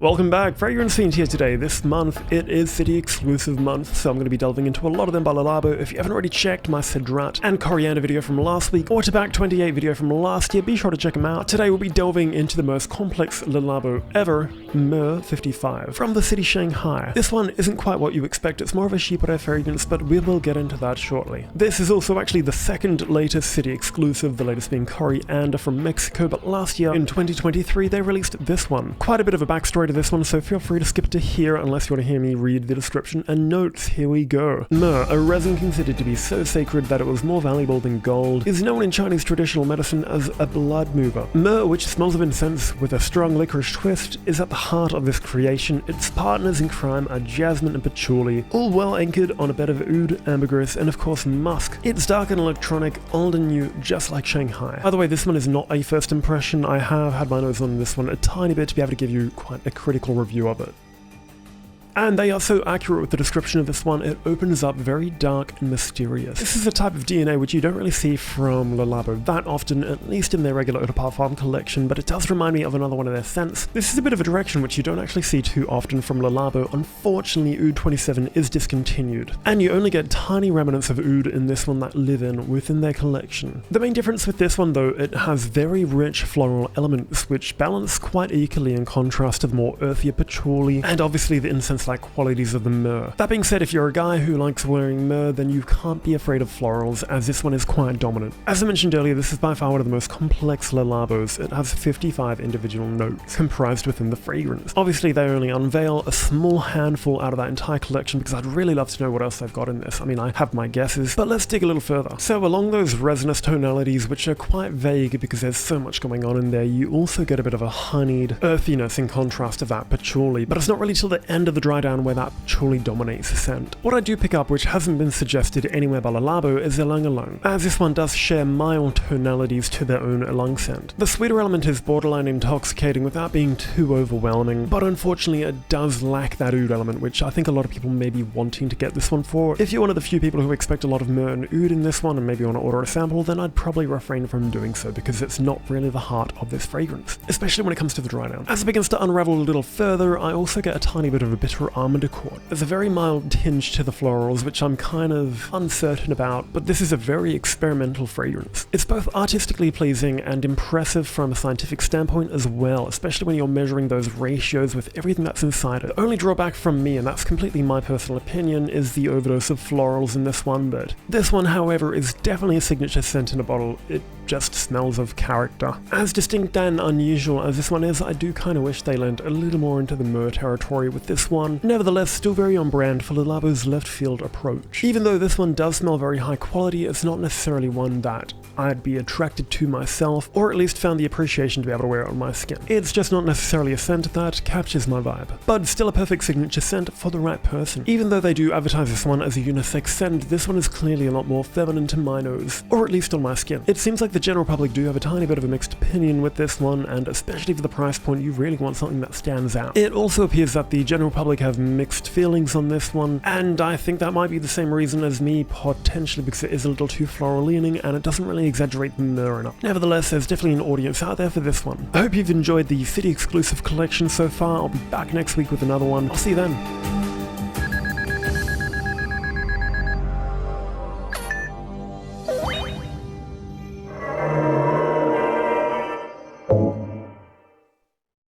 Welcome back, Fragrance Fiend here today. This month, it is city exclusive month, so I'm going to be delving into a lot of them by Labo. If you haven't already checked my Cedrat and Coriandre video from last week, or Tabac 28 video from last year, be sure to check them out. Today we'll be delving into the most complex Labo ever, Myrrhe 55, from the city Shanghai. This one isn't quite what you expect, it's more of a Chypre fragrance, but we will get into that shortly. This is also actually the second latest city exclusive, the latest being Coriandre from Mexico, but last year, in 2023, they released this one. Quite a bit of a backstory to this one, so feel free to skip to here unless you want to hear me read the description and notes. Here we go. Myrrh, a resin considered to be so sacred that it was more valuable than gold, is known in Chinese traditional medicine as a blood mover. Myrrh, which smells of incense with a strong licorice twist, is at the heart of this creation. Its partners in crime are jasmine and patchouli, all well anchored on a bed of oud, ambergris, and of course musk. It's dark and electronic, old and new, just like Shanghai. By the way, this one is not a first impression. I have had my nose on this one a tiny bit to be able to give you quite a critical review of it. And they are so accurate with the description of this one, it opens up very dark and mysterious. This is a type of DNA which you don't really see from Labo that often, at least in their regular Eau de Parfum collection, but it does remind me of another one of their scents. This is a bit of a direction which you don't actually see too often from Labo. Unfortunately, Oud 27 is discontinued, and you only get tiny remnants of Oud in this one that live within their collection. The main difference with this one though, it has very rich floral elements which balance quite equally in contrast to the more earthier patchouli, and obviously the incense like qualities of the myrrh. That being said, if you're a guy who likes wearing myrrh, then you can't be afraid of florals, as this one is quite dominant. As I mentioned earlier, this is by far one of the most complex Labos. It has 55 individual notes comprised within the fragrance. Obviously, they only unveil a small handful out of that entire collection because I'd really love to know what else they've got in this. I mean, I have my guesses, but let's dig a little further. So along those resinous tonalities, which are quite vague because there's so much going on in there, you also get a bit of a honeyed earthiness in contrast to that patchouli, but it's not really till the end of the dry down where that patchouli dominates the scent. What I do pick up, which hasn't been suggested anywhere by Labo, is ylang ylang, as this one does share mild tonalities to their own ylang scent. The sweeter element is borderline intoxicating without being too overwhelming, but unfortunately it does lack that oud element, which I think a lot of people may be wanting to get this one for. If you're one of the few people who expect a lot of myrrh and oud in this one and maybe want to order a sample, then I'd probably refrain from doing so because it's not really the heart of this fragrance, especially when it comes to the dry down. As it begins to unravel a little further, I also get a tiny bit of a bitter almond accord. There's a very mild tinge to the florals, which I'm kind of uncertain about, but this is a very experimental fragrance. It's both artistically pleasing and impressive from a scientific standpoint as well, especially when you're measuring those ratios with everything that's inside it. The only drawback from me, and that's completely my personal opinion, is the overdose of florals in this one, but this one, however, is definitely a signature scent in a bottle. It just smells of character. As distinct and unusual as this one is, I do kind of wish they leaned a little more into the myrrh territory with this one. Nevertheless, still very on brand for Labo's left field approach. Even though this one does smell very high quality, it's not necessarily one that I'd be attracted to myself, or at least found the appreciation to be able to wear it on my skin. It's just not necessarily a scent that captures my vibe, but still a perfect signature scent for the right person. Even though they do advertise this one as a unisex scent, this one is clearly a lot more feminine to my nose, or at least on my skin. It seems like the general public do have a tiny bit of a mixed opinion with this one, and especially for the price point, you really want something that stands out. It also appears that the general public have mixed feelings on this one, and I think that might be the same reason as me, potentially because it is a little too floral leaning and it doesn't really exaggerate the myrrh enough. Nevertheless, there's definitely an audience out there for this one. I hope you've enjoyed the city exclusive collection so far. I'll be back next week with another one. I'll see you then.